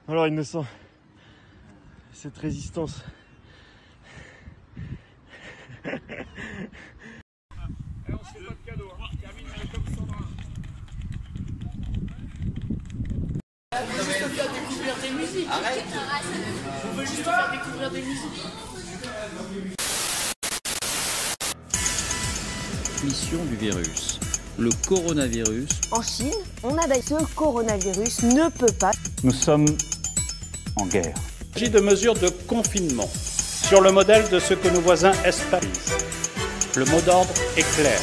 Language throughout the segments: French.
Alors Innocent, cette résistance. Et on se fait pas de cadeau, hein. Termine comme Sandra. On veut juste te faire découvrir des musiques. Arrête. On veut juste te faire découvrir des musiques. Mission du virus. Le coronavirus. En Chine, on a ce coronavirus ne peut pas. Nous sommes en guerre. Il s'agit de mesures de confinement sur le modèle de ce que nos voisins espèrent. Le mot d'ordre est clair.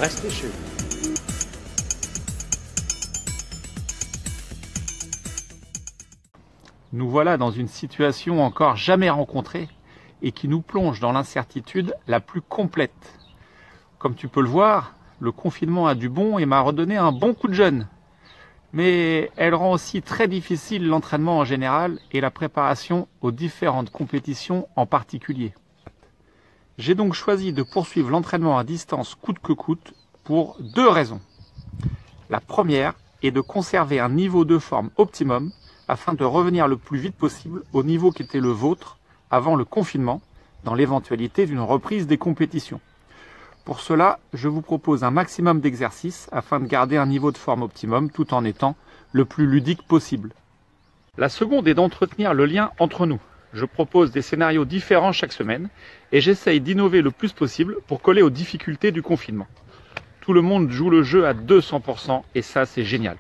Restez chez vous. Nous voilà dans une situation encore jamais rencontrée et qui nous plonge dans l'incertitude la plus complète. Comme tu peux le voir, le confinement a du bon et m'a redonné un bon coup de jeune. Mais elle rend aussi très difficile l'entraînement en général et la préparation aux différentes compétitions en particulier. J'ai donc choisi de poursuivre l'entraînement à distance coûte que coûte pour 2 raisons. La première est de conserver un niveau de forme optimum afin de revenir le plus vite possible au niveau qui était le vôtre avant le confinement, dans l'éventualité d'une reprise des compétitions. Pour cela, je vous propose un maximum d'exercices afin de garder un niveau de forme optimum tout en étant le plus ludique possible. La seconde est d'entretenir le lien entre nous. Je propose des scénarios différents chaque semaine et j'essaye d'innover le plus possible pour coller aux difficultés du confinement. Tout le monde joue le jeu à 200% et ça c'est génial.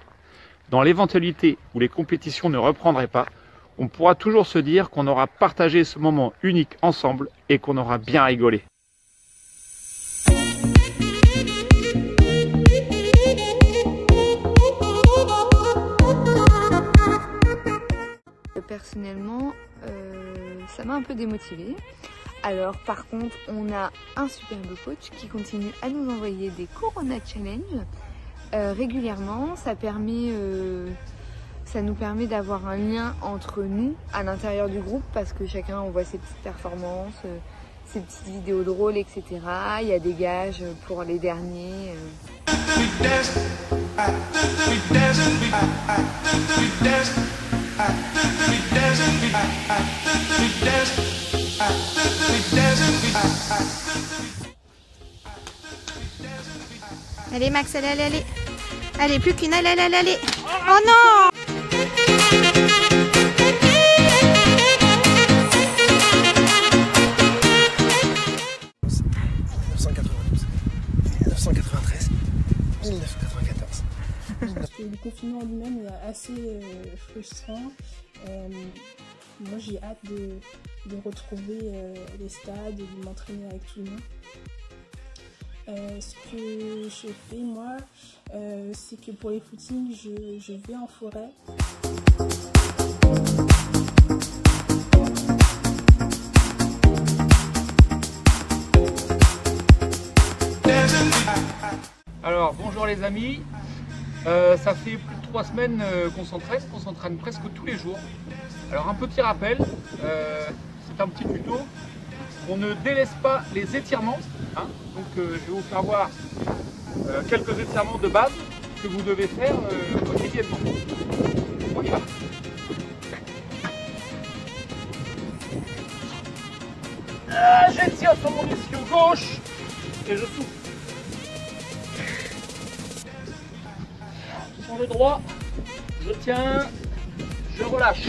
Dans l'éventualité où les compétitions ne reprendraient pas, on pourra toujours se dire qu'on aura partagé ce moment unique ensemble et qu'on aura bien rigolé. Personnellement, ça m'a un peu démotivée. Alors par contre, on a un superbe coach qui continue à nous envoyer des Corona Challenge régulièrement. Ça nous permet d'avoir un lien entre nous à l'intérieur du groupe parce que chacun envoie ses petites performances, ses petites vidéos drôles, etc. Il y a des gages pour les derniers. Allez Max, allez. Allez, plus qu'une, allez. Oh non! Le confinement en lui-même est assez frustrant. Moi j'ai hâte de retrouver les stades et de m'entraîner avec tout le monde. Ce que je fais moi, c'est que pour les footings, je vais en forêt. Alors bonjour les amis, ça fait plus de 3 semaines qu'on s'entraîne presque tous les jours. Alors un petit rappel, c'est un petit tuto, on ne délaisse pas les étirements, hein. Donc je vais vous faire voir quelques étirements de base que vous devez faire quotidiennement. On y va. J'étire sur mon ischio gauche et je souffle. Sur le droit, je tiens, je relâche.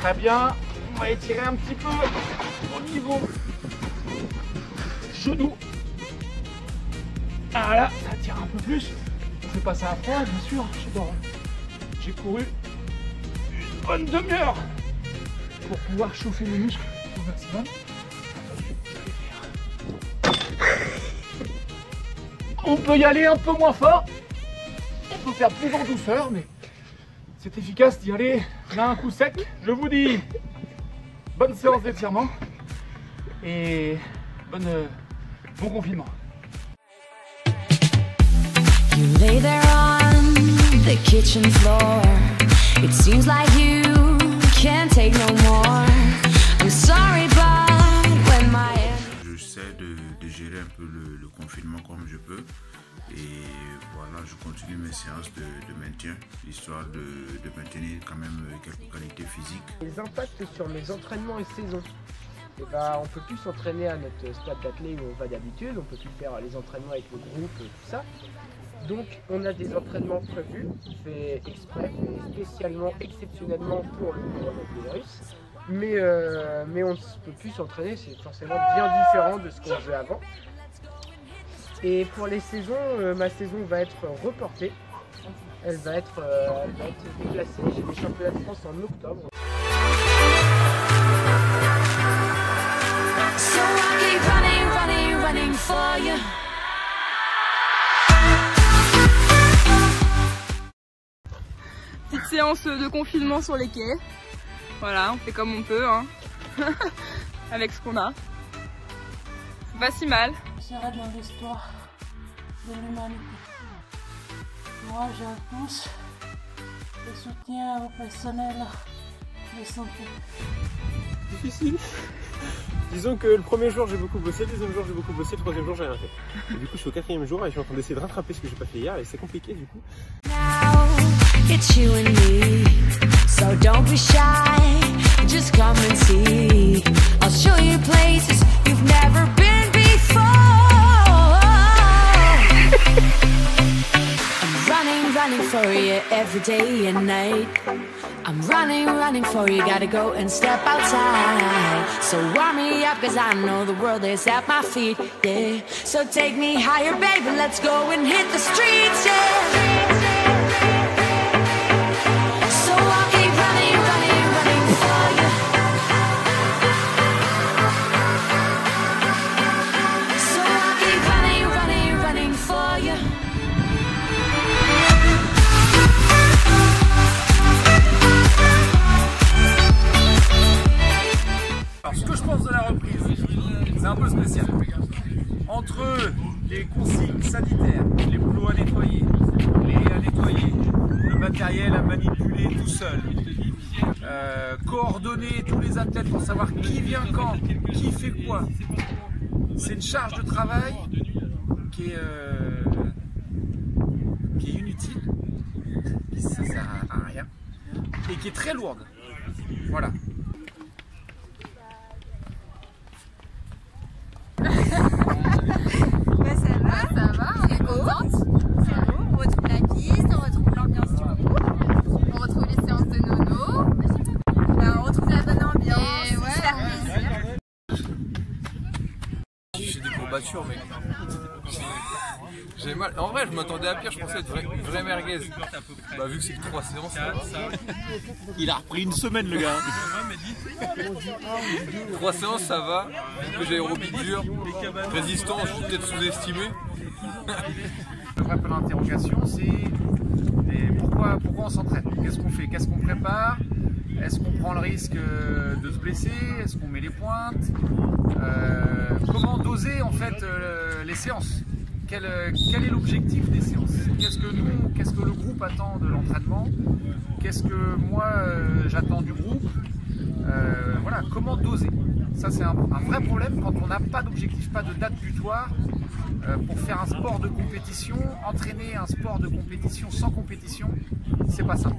Très bien, on va étirer un petit peu au niveau genou. Voilà, ça tire un peu plus. On fait pas ça à froid, bien sûr, j'ai couru une bonne demi-heure pour pouvoir chauffer les muscles au maximum. On peut y aller un peu moins fort, on peut faire plus en douceur, mais c'est efficace d'y aller d'un coup sec. Je vous dis bonne séance d'étirement et bon confinement. You lay there on the kitchen floor. It seems like you can't take no more. I'm sorry, but when my... J'essaie de gérer un peu le confinement comme je peux. Et voilà, je continue mes séances de maintien, histoire de maintenir quand même quelques qualités physiques. Les impacts sur mes entraînements et saisons. Et bah, on peut plus s'entraîner à notre stade d'athlète où on va d'habitude, on peut plus faire les entraînements avec le groupe, tout ça. Donc on a des entraînements prévus, faits exprès, faits spécialement, exceptionnellement pour le coronavirus. Mais on ne peut plus s'entraîner, c'est forcément bien différent de ce qu'on faisait avant. Et pour les saisons, ma saison va être reportée. Elle va être déplacée. J'ai des championnats de France en octobre. So I keep running, running, running for you. Petite séance de confinement sur les quais. Voilà, on fait comme on peut, hein. Avec ce qu'on a. C'est pas si mal. Je serai dans l'histoire de l'humanité. Moi, je pousse le soutien au personnel de santé. Difficile. Disons que le premier jour j'ai beaucoup bossé, le deuxième jour j'ai beaucoup bossé, le troisième jour j'ai rien fait. Et du coup je suis au quatrième jour et je suis en train d'essayer de rattraper ce que j'ai pas fait hier et c'est compliqué du coup. Now it's you and me, so don't be shy, just come and see. I'll show you places you've never been before. I'm running, running for you every day and night. I'm running, running for you, gotta go and step outside. So warm me up, cause I know the world is at my feet, yeah. So take me higher, baby, let's go and hit the streets, yeah. So I'll keep running, running, running for you. So I'll keep running, running, running for you. Alors, ce que je pense de la reprise, c'est un peu spécial. Entre les consignes sanitaires, les boulots à nettoyer, le matériel à manipuler tout seul, coordonner tous les athlètes pour savoir qui vient quand, qui fait quoi, c'est une charge de travail qui est inutile, ça sert à rien, et qui est très lourde. Voilà. Ça va, on est contente. C'est beau, on retrouve la piste, on retrouve l'ambiance du groupe, on retrouve les séances de nono, là, on retrouve la bonne ambiance, et ouais, faire plaisir. J'ai des courbatures, mec. J'ai mal. En vrai, je m'attendais à pire, je pensais être une vraie merguez. Bah, vu que c'est que 3 séances, il a repris une semaine, le gars. 3 séances, ça va. Que j'ai aérobie dur, résistance, je suis peut-être sous-estimé. Le vrai point d'interrogation, c'est pourquoi on s'entraîne? Qu'est-ce qu'on fait? Qu'est-ce qu'on prépare? Est-ce qu'on prend le risque de se blesser? Est-ce qu'on met les pointes? Comment doser en fait les séances? Quel est l'objectif des séances? Qu'est-ce que le groupe attend de l'entraînement? Qu'est-ce que moi j'attends du groupe? Voilà, comment doser? Ça c'est un vrai problème quand on n'a pas d'objectif, pas de date butoir pour faire un sport de compétition. Entraîner un sport de compétition sans compétition, c'est pas ça.